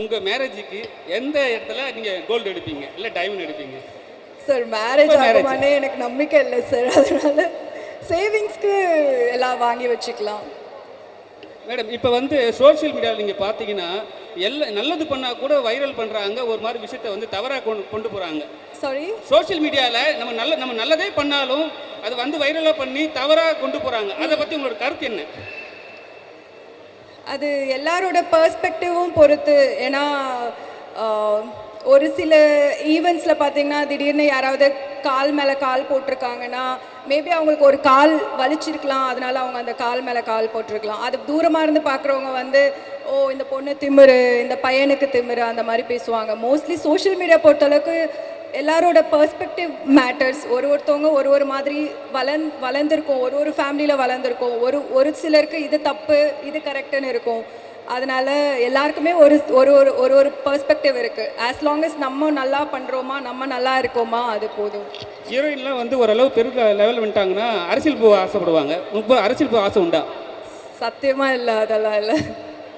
உங்கள் மேரேஜுக்கு எந்த இடத்துல நீங்கள் கோல்டு எடுப்பீங்க இல்லை டைமண்ட் எடுப்பீங்க? சார் மேரேஜ் ஆகுமானே எனக்கு நம்பிக்கை இல்லை சார். அதனால சேவிங்ஸ்க்கு எல்லாம் வாங்கி வச்சுக்கலாம். மேடம் இப்போ வந்து சோஷியல் மீடியாவில் நீங்கள் பார்த்தீங்கன்னா நல்லது பண்ணால் கூட வைரல் பண்ணுறாங்க, ஒரு மாதிரி விஷயத்தை வந்து தவறாக கொண்டு போகிறாங்க. சாரி, சோஷியல் மீடியாவில் நம்ம நல்லதே பண்ணாலும் அது வந்து வைரலாக பண்ணி தவறாக கொண்டு போகிறாங்க. அதை பற்றி உங்களோட கருத்து என்ன? அது எல்லாரோட பெர்ஸ்பெக்டிவும் பொறுத்து. ஏன்னா ஒரு சில ஈவெண்ட்ஸில் பார்த்தீங்கன்னா திடீர்னு யாராவது கால் மேலே கால் போட்டிருக்காங்கன்னா மேபி அவங்களுக்கு ஒரு கால் வலிச்சிருக்கலாம், அதனால அவங்க அந்த கால் மேலே கால் போட்டிருக்கலாம். அது தூரமாக இருந்து பார்க்குறவங்க வந்து ஓ இந்த பொண்ணு திமிரு, இந்த பையனுக்கு திமிரு அந்த மாதிரி பேசுவாங்க. மோஸ்ட்லி சோஷியல் மீடியா பொறுத்தளவுக்கு எல்லாரோட பெர்ஸ்பெக்டிவ் மேட்டர்ஸ். ஒருத்தவங்க ஒரு மாதிரி வளர்ந்துருக்கோம், ஒரு ஃபேமிலியில் வளர்ந்துருக்கோம், ஒரு சிலருக்கு இது தப்பு இது கரெக்டுன்னு இருக்கும். அதனால எல்லாருக்குமே ஒரு ஒரு ஒரு ஒரு பெர்ஸ்பெக்டிவ் இருக்குது. ஆஸ் லாங் அஸ் நம்ம நல்லா பண்ணுறோமா, நம்ம நல்லா இருக்கோமா, அது போதும். ஹீரோயின்லாம் வந்து ஓரளவு பெரிய லெவலில் வந்துட்டாங்கன்னா அரசியல் போக ஆசைப்படுவாங்க. அரசியல் போக ஆசை உண்டா? சத்தியமாக இல்லை, அதெல்லாம் இல்லை.